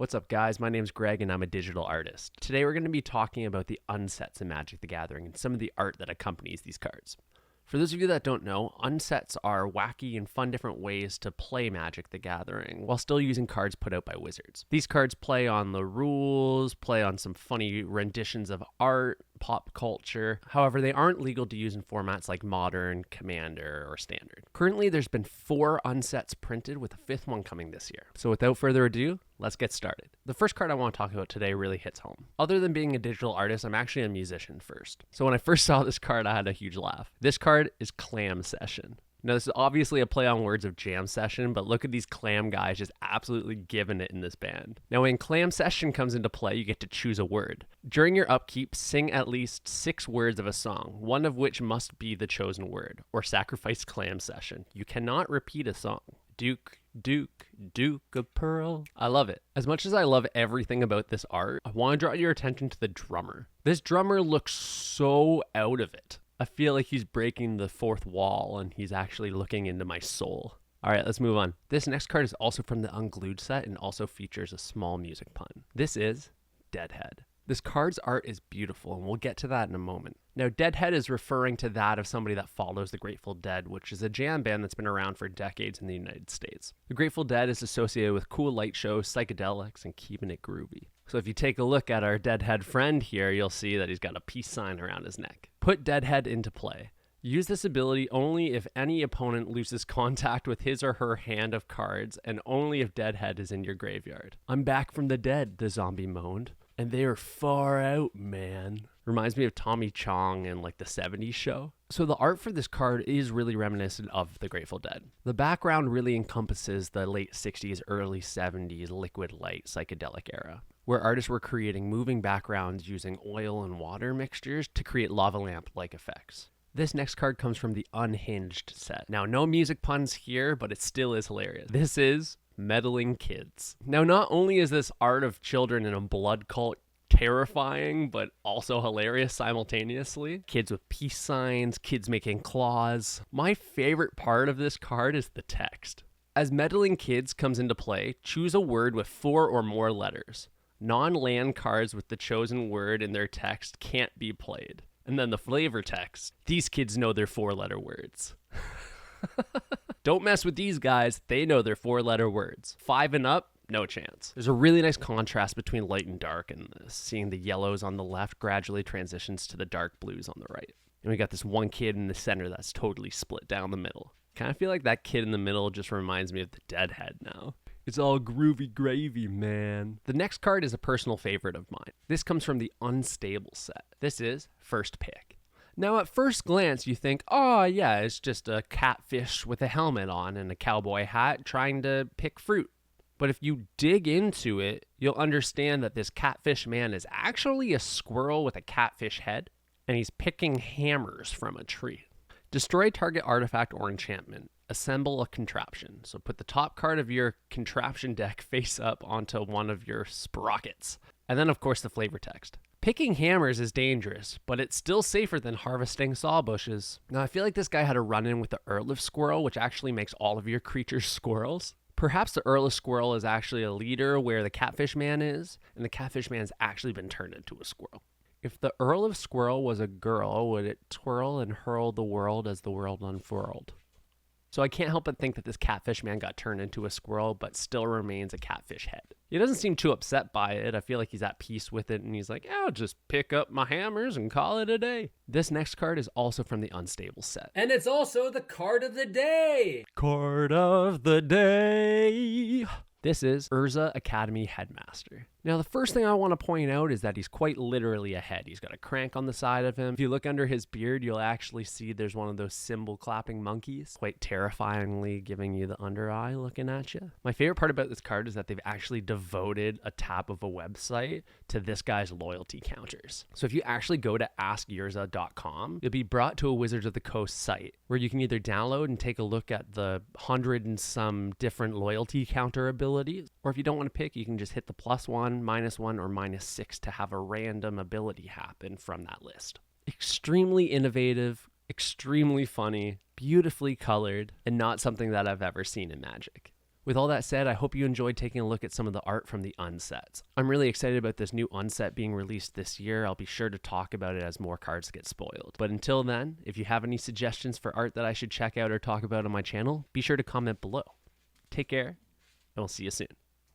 What's up, guys? My name's Greg, and I'm a digital artist. Today we're going to be talking about the unsets in Magic the Gathering and some of the art that accompanies these cards. For those of you that don't know, unsets are wacky and fun different ways to play Magic the Gathering while still using cards put out by wizards. These cards play on the rules, play on some funny renditions of art, pop culture. However, they aren't legal to use in formats like Modern, Commander, or Standard. Currently, there's been 4 unsets printed, with a 5th one coming this year. So without further ado, let's get started. The first card I want to talk about today really hits home. Other than being a digital artist, I'm actually a musician first. So when I first saw this card, I had a huge laugh. This card is Clam Session. Now, this is obviously a play on words of Jam Session, but look at these clam guys just absolutely giving it in this band. Now, when Clam Session comes into play, you get to choose a word. During your upkeep, sing at least 6 words of a song, one of which must be the chosen word, or sacrifice Clam Session. You cannot repeat a song. Duke, Duke, Duke of Pearl. I love it. As much as I love everything about this art, I want to draw your attention to the drummer. This drummer looks so out of it. I feel like he's breaking the 4th wall and he's actually looking into my soul. All right, let's move on. This next card is also from the Unglued set and also features a small music pun. This is Deadhead. This card's art is beautiful, and we'll get to that in a moment. Now, Deadhead is referring to that of somebody that follows the Grateful Dead, which is a jam band that's been around for decades in the United States. The Grateful Dead is associated with cool light shows, psychedelics, and keeping it groovy. So if you take a look at our Deadhead friend here, you'll see that he's got a peace sign around his neck. Put Deadhead into play. Use this ability only if any opponent loses contact with his or her hand of cards, and only if Deadhead is in your graveyard. I'm back from the dead, the zombie moaned. And they are far out, man. Reminds me of Tommy Chong and like the 70s show. So the art for this card is really reminiscent of the Grateful Dead. The background really encompasses the late 60s, early 70s liquid light psychedelic era, where artists were creating moving backgrounds using oil and water mixtures to create lava lamp-like effects. This next card comes from the Unhinged set. Now, no music puns here, but it still is hilarious. This is Meddling Kids. Now, not only is this art of children in a blood cult terrifying, but also hilarious simultaneously. Kids with peace signs, kids making claws. My favorite part of this card is the text. As Meddling Kids comes into play, choose a word with 4 or more letters. Non-land cards with the chosen word in their text can't be played. And then the flavor text. These kids know their 4-letter words. Don't mess with these guys. They know their 4-letter words. 5 and up, no chance. There's a really nice contrast between light and dark in this. Seeing the yellows on the left gradually transitions to the dark blues on the right. And we got this one kid in the center that's totally split down the middle. Kind of feel like that kid in the middle just reminds me of the Deadhead now. It's all groovy gravy, man. The next card is a personal favorite of mine. This comes from the Unstable set. This is First Pick. Now, at first glance, you think, oh, yeah, it's just a catfish with a helmet on and a cowboy hat trying to pick fruit. But if you dig into it, you'll understand that this catfish man is actually a squirrel with a catfish head, and he's picking hammers from a tree. Destroy target artifact or enchantment. Assemble a contraption. So put the top card of your contraption deck face up onto one of your sprockets. And then, of course, the flavor text. Picking hammers is dangerous, but it's still safer than harvesting saw bushes. Now, I feel like this guy had a run-in with the Earl of Squirrel, which actually makes all of your creatures squirrels. Perhaps the Earl of Squirrel is actually a leader where the Catfish Man is, and the Catfish Man's actually been turned into a squirrel. If the Earl of Squirrel was a girl, would it twirl and hurl the world as the world unfurled? So I can't help but think that this catfish man got turned into a squirrel, but still remains a catfish head. He doesn't seem too upset by it. I feel like he's at peace with it, and he's like, yeah, I'll just pick up my hammers and call it a day. This next card is also from the Unstable set. And it's also the card of the day. Card of the day. This is Urza Academy Headmaster. Now, the first thing I want to point out is that he's quite literally a head. He's got a crank on the side of him. If you look under his beard, you'll actually see there's one of those cymbal clapping monkeys, quite terrifyingly giving you the under eye looking at you. My favorite part about this card is that they've actually devoted a tab of a website to this guy's loyalty counters. So if you actually go to askyrza.com, you'll be brought to a Wizards of the Coast site where you can either download and take a look at the 100 and some different loyalty counter abilities, or if you don't want to pick, you can just hit the +1, -1, or -6 to have a random ability happen from that list. Extremely innovative, extremely funny, beautifully colored, and not something that I've ever seen in Magic. With all that said, I hope you enjoyed taking a look at some of the art from the unsets. I'm really excited about this new unset being released this year. I'll be sure to talk about it as more cards get spoiled. But until then, if you have any suggestions for art that I should check out or talk about on my channel, be sure to comment below. Take care, and we'll see you soon.